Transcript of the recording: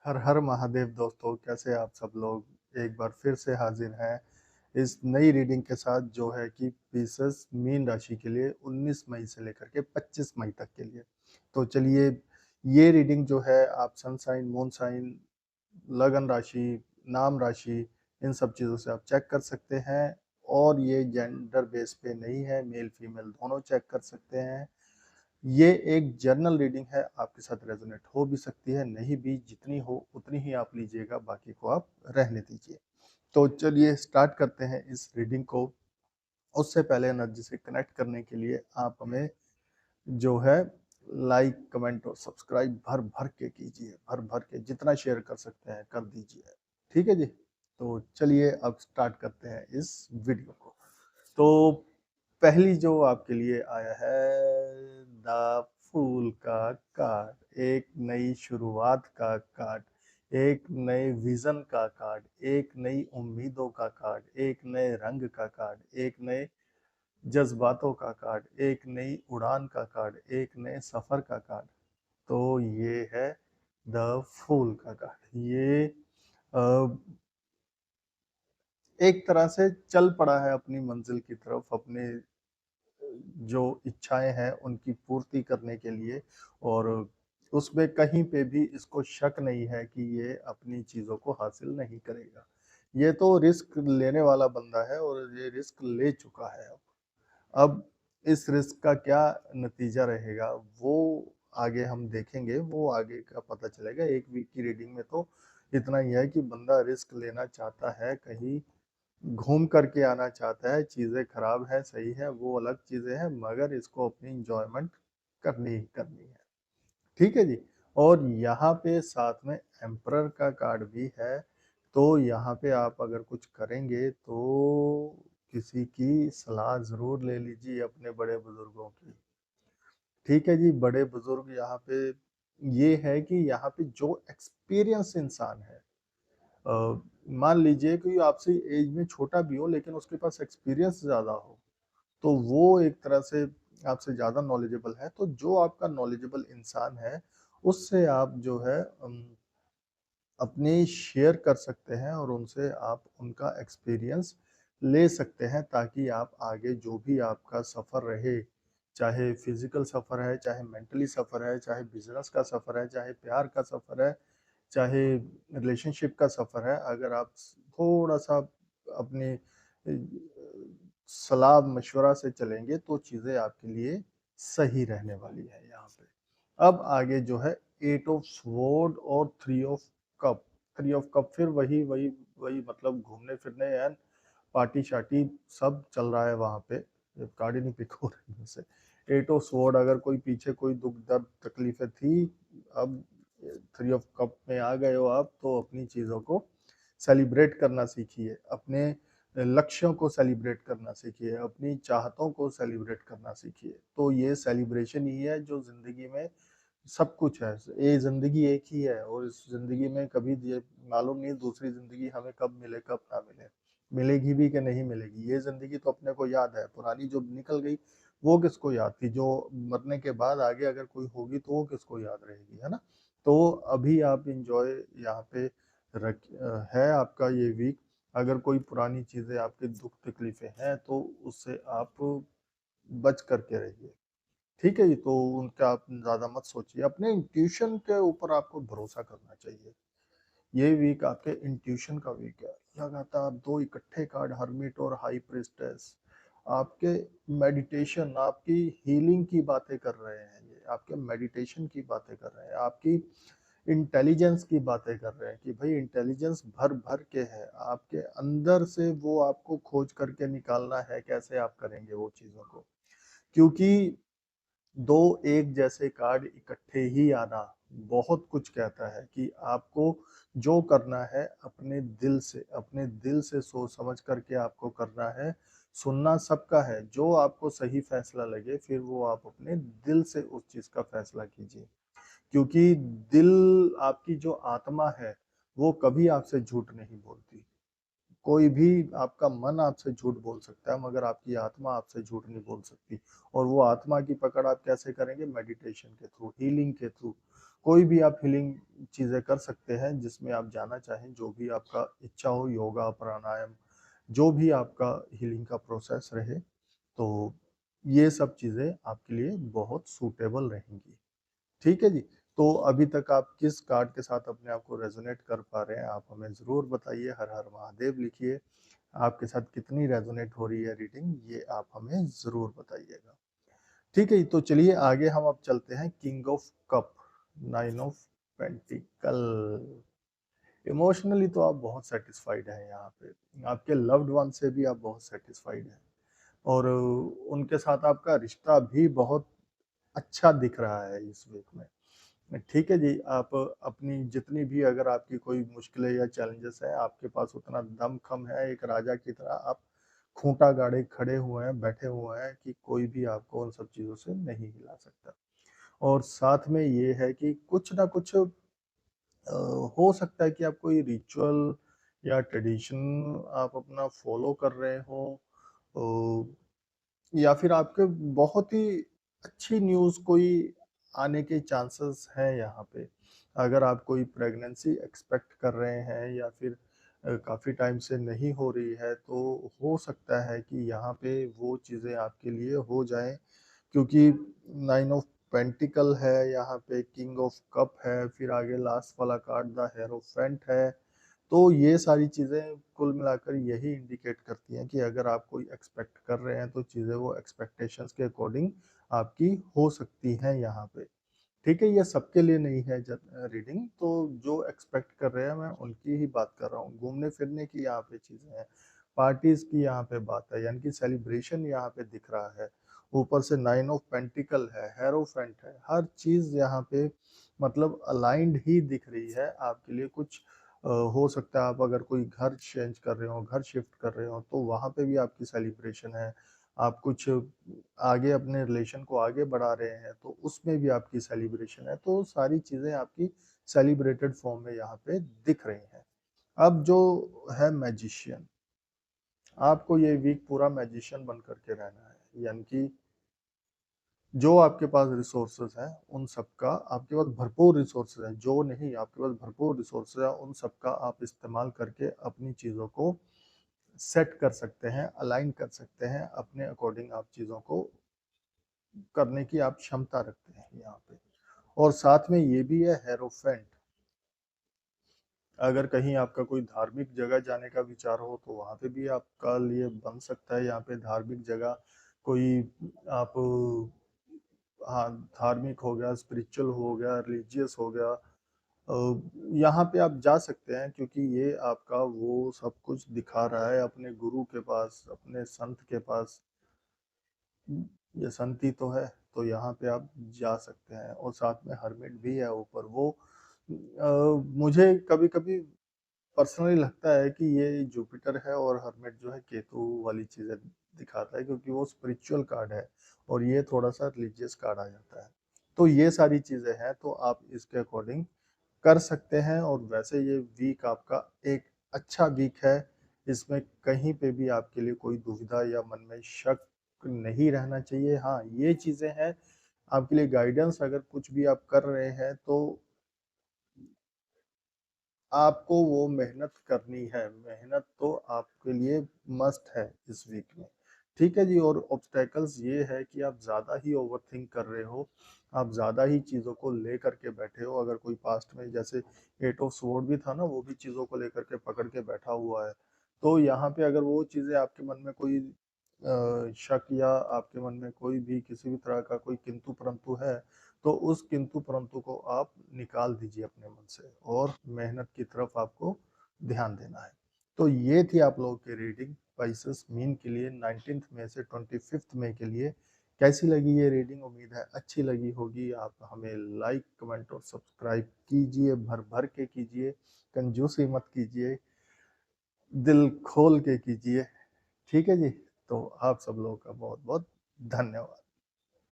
हर हर महादेव दोस्तों, कैसे आप सब लोग एक बार फिर से हाजिर हैं इस नई रीडिंग के साथ जो है कि पीसेस मीन राशि के लिए 19 मई से लेकर के 25 मई तक के लिए। तो चलिए, ये रीडिंग जो है आप सन साइन, मून साइन, लगन राशि, नाम राशि, इन सब चीज़ों से आप चेक कर सकते हैं। और ये जेंडर बेस पे नहीं है, मेल फीमेल दोनों चेक कर सकते हैं। ये एक जर्नल रीडिंग है, आपके साथ रेजोनेट हो भी सकती है, नहीं भी, जितनी हो उतनी ही आप लीजिएगा, बाकी को आप रहने दीजिए। तो चलिए स्टार्ट करते हैं इस रीडिंग को। उससे पहले एनर्जी से कनेक्ट करने के लिए आप हमें जो है लाइक, कमेंट और सब्सक्राइब भर भर के कीजिए, भर भर के जितना शेयर कर सकते हैं कर दीजिए। ठीक है जी। तो चलिए अब स्टार्ट करते हैं इस वीडियो को। तो पहली जो आपके लिए आया है, द फूल का कार्ड, एक नई शुरुआत का कार्ड, एक नए विजन का कार्ड, एक नई उम्मीदों का कार्ड, एक नए रंग का कार्ड, एक नए जज्बातों का कार्ड, एक नई उड़ान का कार्ड, एक नए सफर का कार्ड। तो ये है द फूल का कार्ड। ये एक तरह से चल पड़ा है अपनी मंजिल की तरफ, अपने जो इच्छाएं हैं उनकी पूर्ति करने के लिए। और उसमें कहीं पे भी इसको शक नहीं है कि ये अपनी चीजों को हासिल नहीं करेगा। ये तो रिस्क लेने वाला बंदा है और ये रिस्क ले चुका है। अब इस रिस्क का क्या नतीजा रहेगा वो आगे हम देखेंगे, वो आगे का पता चलेगा। एक वीक की रीडिंग में तो इतना ही है कि बंदा रिस्क लेना चाहता है, कहीं घूम करके आना चाहता है। चीज़ें खराब है, सही है, वो अलग चीज़ें हैं, मगर इसको अपनी इंजॉयमेंट करनी ही करनी है। ठीक है जी। और यहाँ पे साथ में एम्परर का कार्ड भी है। तो यहाँ पे आप अगर कुछ करेंगे तो किसी की सलाह ज़रूर ले लीजिए, अपने बड़े बुजुर्गों की। ठीक है जी। बड़े बुजुर्ग यहाँ पे ये है कि यहाँ पे जो एक्सपीरियंस इंसान है, मान लीजिए कि आपसे एज में छोटा भी हो लेकिन उसके पास एक्सपीरियंस ज़्यादा हो, तो वो एक तरह से आपसे ज़्यादा नॉलेजेबल है। तो जो आपका नॉलेजेबल इंसान है उससे आप जो है अपनी शेयर कर सकते हैं और उनसे आप उनका एक्सपीरियंस ले सकते हैं, ताकि आप आगे जो भी आपका सफ़र रहे, चाहे फिजिकल सफ़र है, चाहे मेंटली सफ़र है, चाहे बिजनेस का सफ़र है, चाहे प्यार का सफ़र है, चाहे रिलेशनशिप का सफ़र है, अगर आप थोड़ा सा अपनी सलाह मशवरा से चलेंगे तो चीज़ें आपके लिए सही रहने वाली है यहाँ पे। अब आगे जो है एट ऑफ स्वॉर्ड और three of cup. Three of cup फिर वही वही वही, मतलब घूमने फिरने एंड पार्टी शार्टी सब चल रहा है वहां पे। कार्ड ही नहीं पिक हो रही है से। एट ऑफ स्वॉर्ड, अगर कोई पीछे कोई दुख दर्द तकलीफें थी, अब थ्री ऑफ कप में आ गए हो आप, तो अपनी चीजों को सेलिब्रेट करना सीखिए, अपने लक्ष्यों को सेलिब्रेट करना सीखिए, अपनी चाहतों को सेलिब्रेट करना सीखिए। तो ये सेलिब्रेशन ही है जो जिंदगी में सब कुछ है। ये जिंदगी एक ही है और इस जिंदगी में कभी ये मालूम नहीं दूसरी जिंदगी हमें कब मिले कब ना मिले, मिलेगी भी कि नहीं मिलेगी। ये जिंदगी तो अपने को याद है, पुरानी जो निकल गई वो किसको याद थी, जो मरने के बाद आगे अगर कोई होगी तो वो किसको याद रहेगी, है ना। तो अभी आप इंजॉय यहाँ पे रख है आपका ये वीक। अगर कोई पुरानी चीजें आपके दुख तकलीफें हैं तो उससे आप बच करके रहिए। ठीक है जी। तो उनका आप ज़्यादा मत सोचिए, अपने इंट्यूशन के ऊपर आपको भरोसा करना चाहिए। ये वीक आपके इंट्यूशन का वीक है। लगातार दो इकट्ठे कार्ड, हर्मिट और हाई प्रिस्टेस, आपके मेडिटेशन, आपकी हीलिंग की बातें कर रहे हैं। ये आपके मेडिटेशन की बातें कर रहे हैं, आपकी इंटेलिजेंस की बातें कर रहे हैं कि भाई इंटेलिजेंस भर भर के है आपके अंदर से, वो आपको खोज करके निकालना है, कैसे आप करेंगे वो चीज़ों को। क्योंकि दो एक जैसे कार्ड इकट्ठे ही आना बहुत कुछ कहता है कि आपको जो करना है अपने दिल से, अपने दिल से सोच समझ करके आपको करना है। सुनना सबका है, जो आपको सही फैसला लगे फिर वो आप अपने दिल से उस चीज का फैसला कीजिए। क्योंकि दिल, आपकी जो आत्मा है, वो कभी आपसे झूठ नहीं बोलती। कोई भी, आपका मन आपसे झूठ बोल सकता है मगर आपकी आत्मा आपसे झूठ नहीं बोल सकती। और वो आत्मा की पकड़ आप कैसे करेंगे? मेडिटेशन के थ्रू, हीलिंग के थ्रू। कोई भी आप हीलिंग चीज़ें कर सकते हैं जिसमें आप जाना चाहें, जो भी आपका इच्छा हो, योगा, प्राणायाम, जो भी आपका हीलिंग का प्रोसेस रहे, तो ये सब चीज़ें आपके लिए बहुत सूटेबल रहेंगी। ठीक है जी। तो अभी तक आप किस कार्ड के साथ अपने आप को रेज़ोनेट कर पा रहे हैं, आप हमें ज़रूर बताइए। हर हर महादेव लिखिए। आपके साथ कितनी रेज़ोनेट हो रही है रीडिंग, ये आप हमें ज़रूर बताइएगा। ठीक है, तो चलिए आगे हम अब चलते हैं king of cup, 9 of pentacle. Emotionally तो आप बहुत सैटिस्फाइड हैं यहाँ पे। आपके लव्ड वन से भी आप बहुत सैटिस्फाइड हैं और उनके साथ आपका रिश्ता भी बहुत अच्छा दिख रहा है इस वीक में। ठीक है जी, आप अपनी जितनी भी अगर आपकी कोई मुश्किलें या चैलेंजेस हैं, आपके पास उतना दम-खम है, एक राजा की तरह आप खूंटा गाड़े खड़े हुए हैं, बैठे हुए हैं कि कोई भी आपको उन सब चीज़ों से नहीं हिला सकता। और साथ में ये है कि कुछ ना कुछ हो सकता है कि आप कोई रिचुअल या ट्रेडिशन आप अपना फॉलो कर रहे हो, या फिर आपके बहुत ही अच्छी न्यूज़ कोई आने के चांसेस हैं यहाँ पे। अगर आप कोई प्रेगनेंसी एक्सपेक्ट कर रहे हैं या फिर काफ़ी टाइम से नहीं हो रही है, तो हो सकता है कि यहाँ पे वो चीज़ें आपके लिए हो जाएँ, क्योंकि 9 ऑफ पेंटिकल है, यहाँ पे किंग ऑफ कप है, फिर आगे लास्ट वाला कार्ड द हिएरोफेंट है। तो ये सारी चीज़ें कुल मिलाकर यही इंडिकेट करती हैं कि अगर आप कोई एक्सपेक्ट कर रहे हैं, तो चीज़ें वो एक्सपेक्टेशंस के अकॉर्डिंग आपकी हो सकती हैं यहाँ पे। ठीक है, ये सबके लिए नहीं है रीडिंग, तो जो एक्सपेक्ट कर रहे हैं मैं उनकी ही बात कर रहा हूँ। घूमने-फिरने की यहाँ पे चीज़ें हैं, पार्टीज़ की यहाँ पे बात है, यानी कि सेलिब्रेशन यहाँ पे दिख रहा है। ऊपर से 9 ऑफ पेंटिकल है, हिएरोफेंट है, हर चीज़ यहाँ पे मतलब अलाइन्ड ही दिख रही है आपके लिए। कुछ हो सकता है आप अगर कोई घर चेंज कर रहे हो, घर शिफ्ट कर रहे हो, तो वहाँ पे भी आपकी सेलिब्रेशन है। आप कुछ आगे अपने रिलेशन को आगे बढ़ा रहे हैं, तो उसमें भी आपकी सेलिब्रेशन है। तो सारी चीज़ें आपकी सेलिब्रेटेड फॉर्म में यहाँ पे दिख रही हैं। अब जो है मैजिशियन, आपको ये वीक पूरा मैजिशियन बन कर के रहना है, यानी कि जो आपके पास रिसोर्सेज हैं, उन सबका आपके पास भरपूर रिसोर्सेज हैं, जो नहीं आपके पास भरपूर रिसोर्सेज हैं, उन सबका आप इस्तेमाल करके अपनी चीज़ों को सेट कर सकते हैं, अलाइन कर सकते हैं, अपने अकॉर्डिंग आप चीज़ों को करने की आप क्षमता रखते हैं यहाँ पे। और साथ में ये भी है हेरोफेंट। अगर कहीं आपका कोई धार्मिक जगह जाने का विचार हो, तो वहाँ पे भी आपका लिए बन सकता है। यहाँ पे धार्मिक जगह कोई आप, हाँ, धार्मिक हो गया, स्पिरिचुअल हो गया, रिलीजियस हो गया, यहाँ पे आप जा सकते हैं, क्योंकि ये आपका वो सब कुछ दिखा रहा है अपने गुरु के पास, अपने संत के पास। ये संति तो है, तो यहाँ पे आप जा सकते हैं। और साथ में हर्मिट भी है ऊपर। वो मुझे कभी-कभी पर्सनली लगता है कि ये जुपिटर है और हर्मिट जो है केतु वाली चीज़ें दिखाता है, क्योंकि वो स्पिरिचुअल कार्ड है और ये थोड़ा-सा रिलीजियस कार्ड आ जाता है। तो ये सारी चीज़ें हैं, तो आप इसके अकॉर्डिंग कर सकते हैं। और वैसे ये वीक आपका एक अच्छा वीक है। इसमें कहीं पे भी आपके लिए कोई दुविधा या मन में शक नहीं रहना चाहिए। हाँ, ये चीज़ें हैं आपके लिए गाइडेंस। अगर कुछ भी आप कर रहे हैं, तो आपको वो मेहनत करनी है। मेहनत तो आपके लिए मस्ट है इस वीक में। ठीक है जी। और ऑब्स्टेकल्स ये है कि आप ज़्यादा ही ओवरथिंक कर रहे हो, आप ज़्यादा ही चीज़ों को लेकर के बैठे हो। अगर कोई पास्ट में जैसे 8 ऑफ स्वॉर्ड भी था ना, वो भी चीज़ों को लेकर के पकड़ के बैठा हुआ है। तो यहाँ पे अगर वो चीज़ें आपके मन में कोई शक या आपके मन में कोई भी किसी भी तरह का कोई किंतु परंतु है, तो उस किंतु परंतु को आप निकाल दीजिए अपने मन से और मेहनत की तरफ आपको ध्यान देना है। तो ये थी आप लोगों की रीडिंग स्पाइसेस मीन के लिए 19 मई से 25 मई के लिए। कैसी लगी ये रीडिंग? उम्मीद है अच्छी लगी होगी। आप हमें लाइक, कमेंट और सब्सक्राइब कीजिए, भर भर के कीजिए, कंजूसी मत कीजिए, दिल खोल के कीजिए। ठीक है जी। तो आप सब लोगों का बहुत बहुत धन्यवाद।